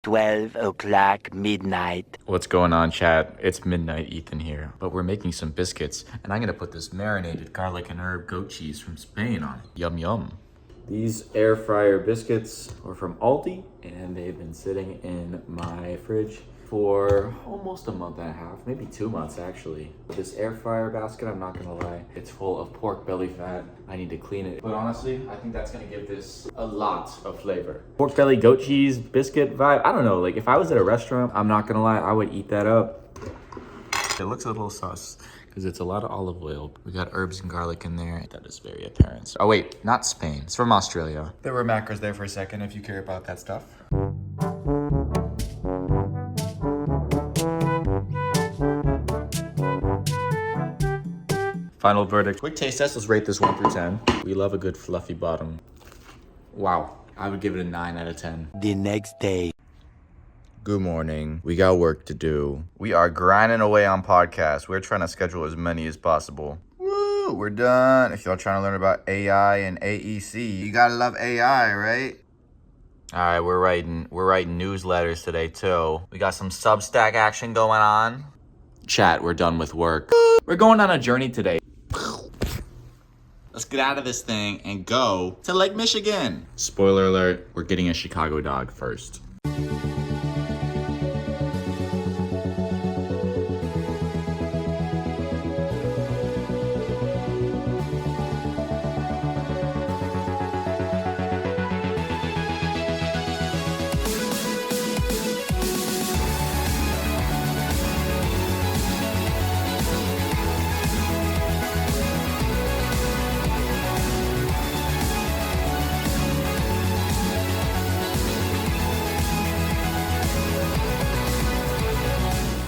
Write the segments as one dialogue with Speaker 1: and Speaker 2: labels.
Speaker 1: 12 o'clock midnight.
Speaker 2: What's going on, chat? It's midnight, Ethan here. But we're making some biscuits, and I'm gonna put this marinated garlic and herb goat cheese from Spain on it. Yum yum. These air fryer biscuits are from Aldi, and they've been sitting in my fridge for almost a month and a half, maybe 2 months actually. This air fryer basket, I'm not gonna lie, it's full of pork belly fat. I need to clean it. But honestly, I think that's gonna give this a lot of flavor. Pork belly goat cheese biscuit vibe. I don't know, like if I was at a restaurant, I'm not gonna lie, I would eat that up. It looks a little sus because it's a lot of olive oil. We got herbs and garlic in there. That is very apparent. Oh wait, not Spain. It's from Australia. There were macros there for a second if you care about that stuff. Final verdict. Quick taste test. Let's rate this 1 through 10. We love a good fluffy bottom. Wow. I would give it a 9 out of 10.
Speaker 1: The next day.
Speaker 2: Good morning. We got work to do. We are grinding away on podcasts. We're trying to schedule as many as possible. Woo, we're done. If y'all trying to learn about AI and AEC, you gotta love AI, right? All right, we're writing newsletters today too. We got some Substack action going on. Chat, we're done with work. We're going on a journey today. Let's get out of this thing and go to Lake Michigan. Spoiler alert, we're getting a Chicago dog first.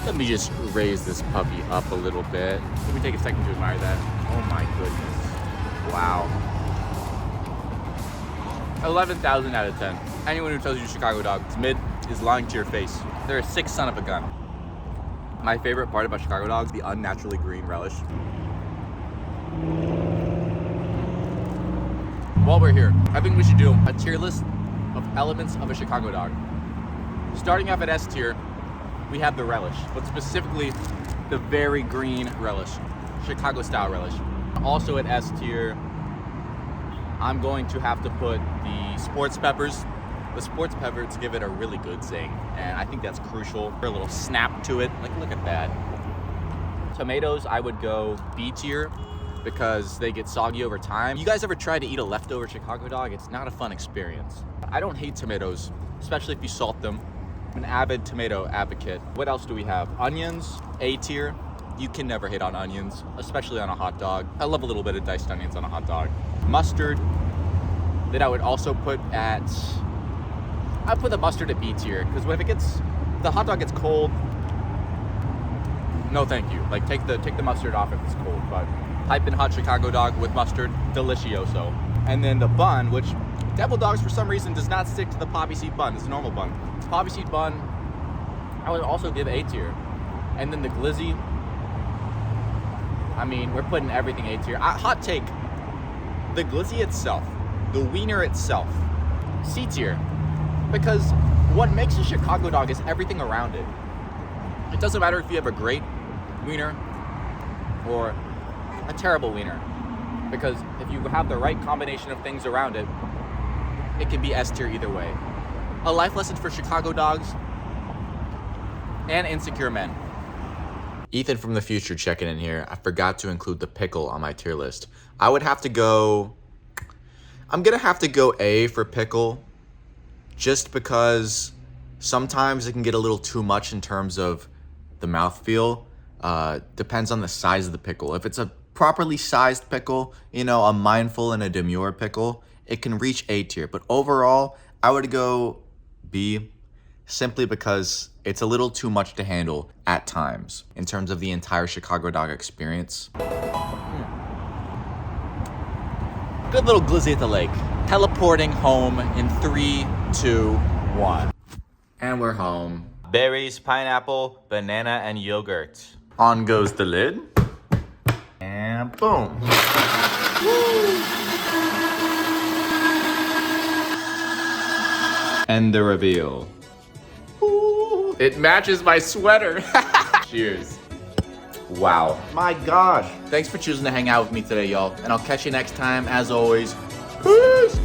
Speaker 2: Let me just raise this puppy up a little bit. Let me take a second to admire that. Oh my goodness. Wow. 11,000 out of 10. Anyone who tells you Chicago dog is mid is lying to your face. They're a sick son of a gun. My favorite part about Chicago dogs, the unnaturally green relish. While we're here, I think we should do a tier list of elements of a Chicago dog. Starting off at S tier, we have the relish, but specifically the very green relish, Chicago style relish. Also at S tier, I'm going to have to put the sports peppers. The sports peppers give it a really good zing, and I think that's crucial. A little snap to it, like look at that. Tomatoes, I would go B tier because they get soggy over time. You guys ever tried to eat a leftover Chicago dog? It's not a fun experience. I don't hate tomatoes, especially if you salt them. I'm an avid tomato advocate. What else do we have? Onions, A tier. You can never hate on onions, especially on a hot dog. I love a little bit of diced onions on a hot dog. Mustard, that I would also put at, I'd put the mustard at B tier, because if the hot dog gets cold, no thank you. Like take the mustard off if it's cold, but piping hot Chicago dog with mustard, delicioso. And then the bun, which Devil Dogs for some reason does not stick to the poppy seed bun. It's a normal bun. Poppy seed bun, I would also give A tier. And then the glizzy, I mean, we're putting everything A tier. Hot take, the glizzy itself, the wiener itself, C tier. Because what makes a Chicago dog is everything around it. It doesn't matter if you have a great wiener or a terrible wiener. Because if you have the right combination of things around it, it can be S tier either way. A life lesson for Chicago dogs and insecure men. Ethan from the future checking in here. I forgot to include the pickle on my tier list. I'm gonna have to go A for pickle, just because sometimes it can get a little too much in terms of the mouthfeel. Depends on the size of the pickle. If it's a properly sized pickle, a mindful and a demure pickle, it can reach A tier. But overall, I would go B, simply because it's a little too much to handle at times in terms of the entire Chicago dog experience. Good little glizzy at the lake. Teleporting home in 3, 2, 1. And we're home. Berries, pineapple, banana, and yogurt. On goes the lid. And boom. And the reveal. It matches my sweater. Cheers. Wow. My gosh. Thanks for choosing to hang out with me today, y'all. And I'll catch you next time. As always, peace.